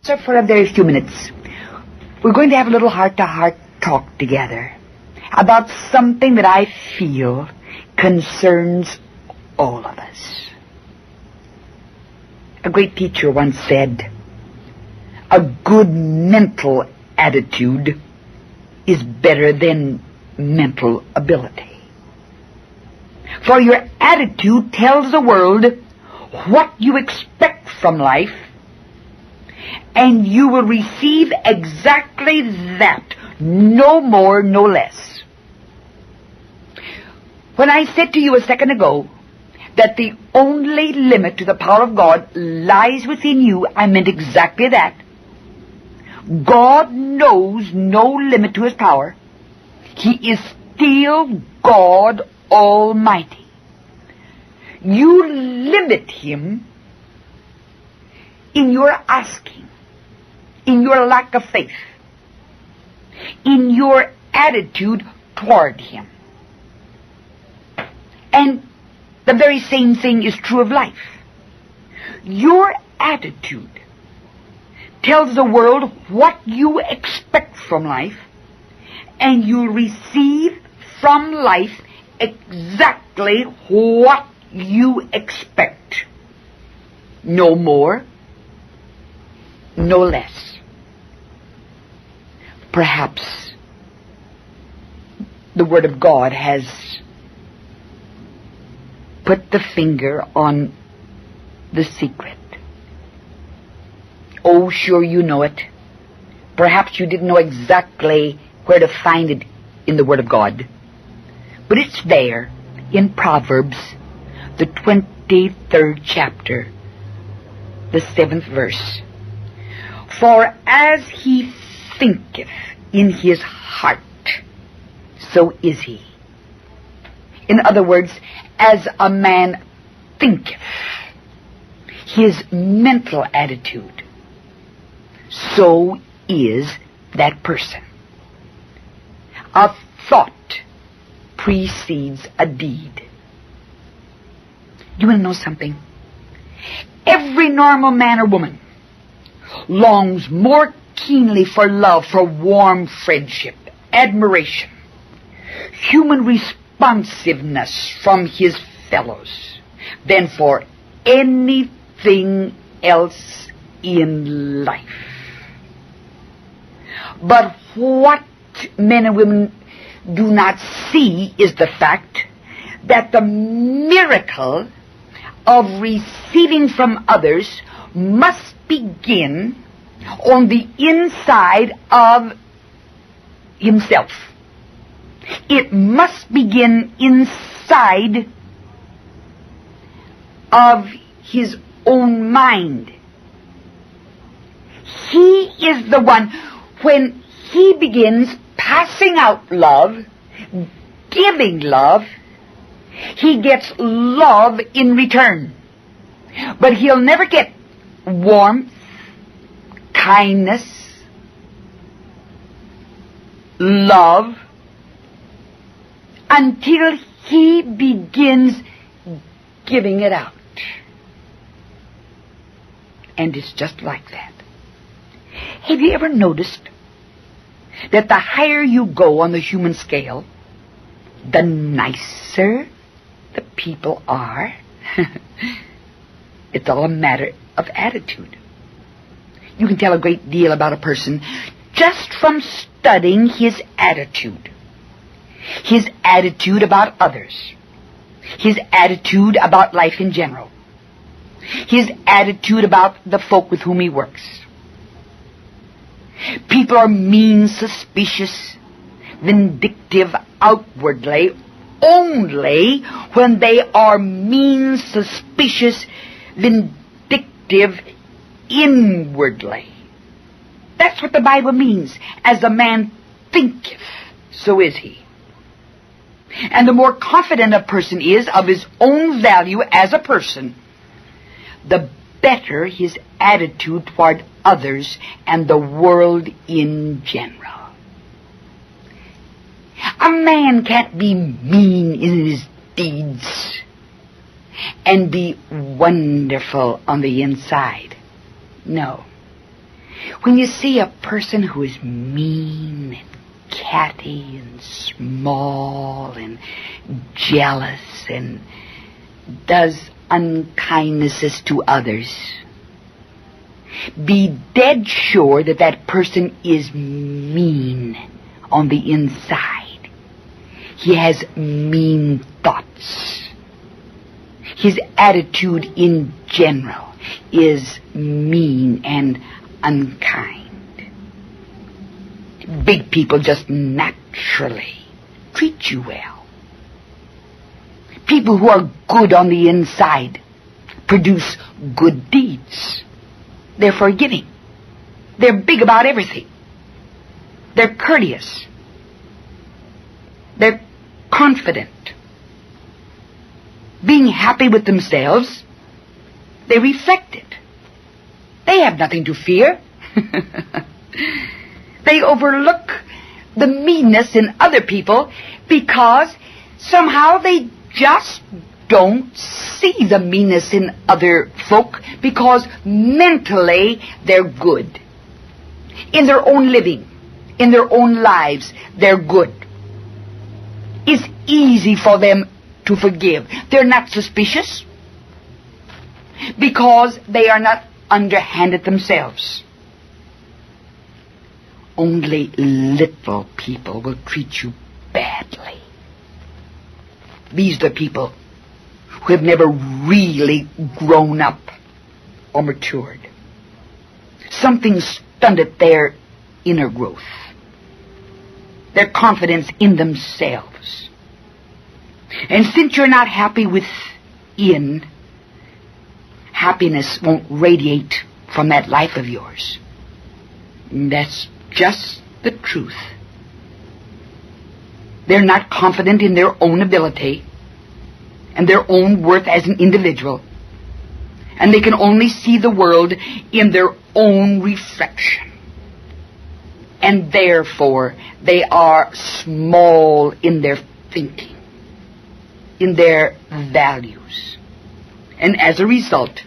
So for a very few minutes, we're going to have a little heart-to-heart talk together about something that I feel concerns all of us. A great teacher once said, "A good mental attitude is better than mental ability." For your attitude tells the world what you expect from life, and you will receive exactly that, no more, no less. When I said to you a second ago that the only limit to the power of God lies within you, I meant exactly that. God knows no limit to His power. He is still God Almighty. You limit Him in your asking, in your lack of faith, in your attitude toward Him. And the very same thing is true of life. Your attitude tells the world what you expect from life, and you receive from life exactly what you expect. No more, no less. Perhaps the Word of God has put the finger on the secret. Oh, sure you know it. Perhaps you didn't know exactly where to find it in the Word of God. But it's there in Proverbs, the 23rd chapter, the 7th verse. "For as he thinketh in his heart, so is he." In other words, as a man thinketh, his mental attitude, so is that person. A thought precedes a deed. You want to know something? Every normal man or woman longs more keenly for love, for warm friendship, admiration, human responsiveness from his fellows than for anything else in life. But what men and women do not see is the fact that the miracle of receiving from others must begin on the inside of himself. It must begin inside of his own mind. He is the one, when he begins passing out love, giving love, he gets love in return. But he'll never get warmth, kindness, love, until he begins giving it out. And it's just like that. Have you ever noticed that the higher you go on the human scale, the nicer the people are? It's all a matter of attitude. You can tell a great deal about a person just from studying his attitude. His attitude about others. His attitude about life in general. His attitude about the folk with whom he works. People are mean, suspicious, vindictive outwardly only when they are mean, suspicious, vindictive inwardly. That's what the Bible means. As a man thinketh, so is he. And the more confident a person is of his own value as a person, the better his attitude toward others and the world in general. A man can't be mean in his deeds and be wonderful on the inside. No. When you see a person who is mean and catty and small and jealous and does unkindnesses to others, be dead sure that that person is mean on the inside. He has mean thoughts. His attitude in general is mean and unkind. Big people just naturally treat you well. People who are good on the inside produce good deeds. They're forgiving. They're big about everything. They're courteous. They're confident. Being happy with themselves, they reflect it. They have nothing to fear. They overlook the meanness in other people because somehow they just don't see the meanness in other folk because mentally they're good. In their own living, in their own lives, they're good. It's easy for them to forgive. They're not suspicious because they are not underhanded themselves. Only little people will treat you badly. These are the people who have never really grown up or matured. Something stunted their inner growth, their confidence in themselves. And since you're not happy within, happiness won't radiate from that life of yours. That's just the truth. They're not confident in their own ability and their own worth as an individual, and they can only see the world in their own reflection. And therefore, they are small in their thinking, in their values. And as a result,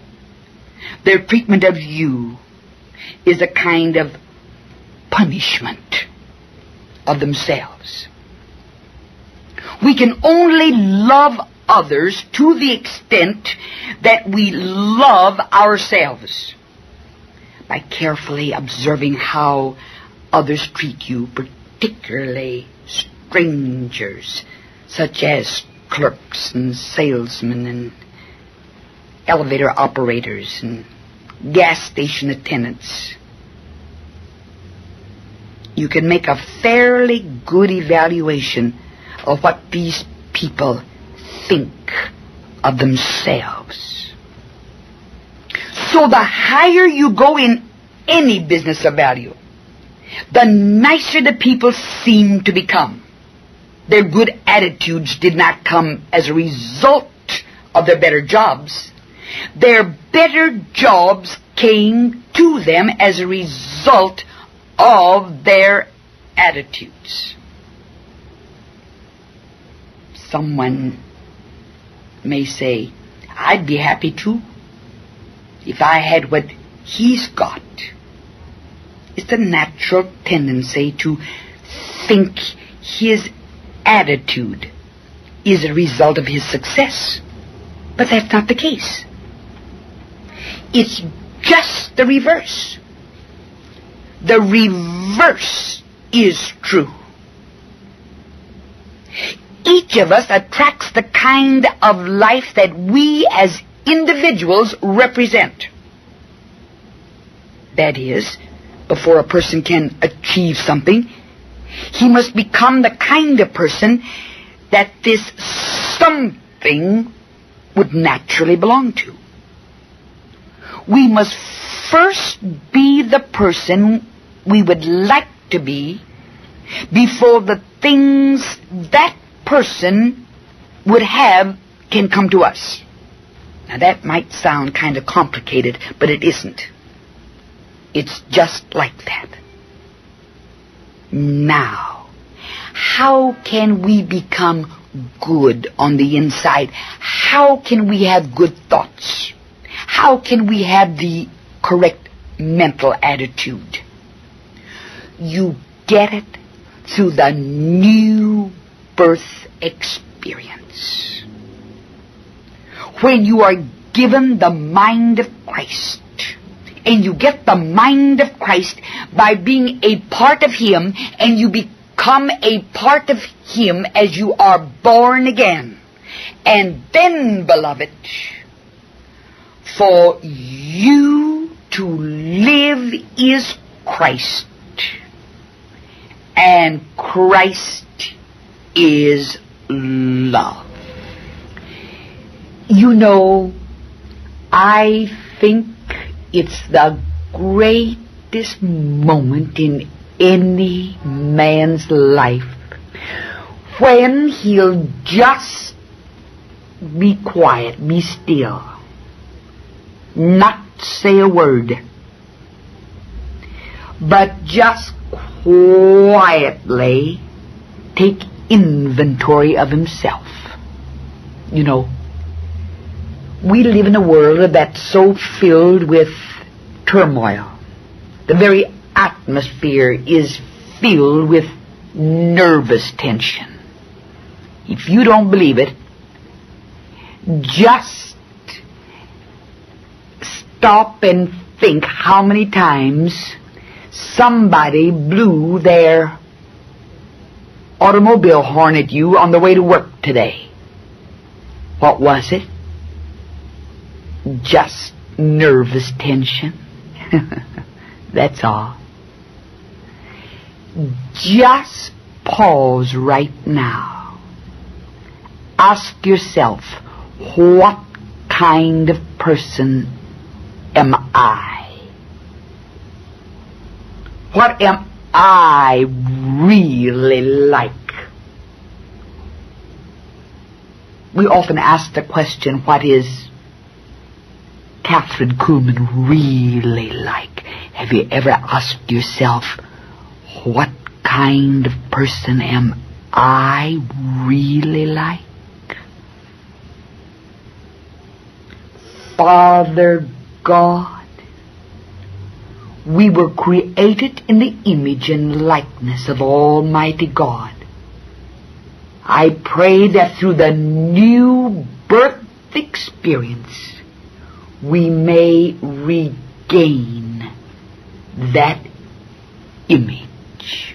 their treatment of you is a kind of punishment of themselves. We can only love others to the extent that we love ourselves, by carefully observing how others treat you, particularly strangers, such as clerks and salesmen and elevator operators and gas station attendants. You can make a fairly good evaluation of what these people think of themselves. So the higher you go in any business of value, the nicer the people seem to become. Their good attitudes did not come as a result of their better jobs. Their better jobs came to them as a result of their attitudes. Someone may say, I'd be happy too if I had what he's got. It's a natural tendency to think his attitude is a result of his success. But that's not the case. It's just the reverse. The reverse is true. Each of us attracts the kind of life that we as individuals represent. That is, before a person can achieve something, he must become the kind of person that this something would naturally belong to. We must first be the person we would like to be before the things that person would have can come to us. Now that might sound kind of complicated, but it isn't. It's just like that. Now, how can we become good on the inside? How can we have good thoughts? How can we have the correct mental attitude. You get it through the new birth experience. When you are given the mind of Christ, and you get the mind of Christ by being a part of Him, and you become a part of Him as you are born again. And then, beloved, for you to live is Christ, and Christ is love. You know, I think it's the greatest moment in any man's life when he'll just be quiet, be still, not say a word, but just quietly take inventory of himself. You know, we live in a world that's so filled with turmoil. The very atmosphere is filled with nervous tension. If you don't believe it, just stop and think how many times somebody blew their automobile horn at you on the way to work today. What was it? Just nervous tension. That's all. Just pause right now. Ask yourself, what kind of person am I? What am I really like? We often ask the question, what is Catherine Kuhlman really like? Have you ever asked yourself, what kind of person am I really like? Father God, we were created in the image and likeness of Almighty God. I pray that through the new birth experience, we may regain that image.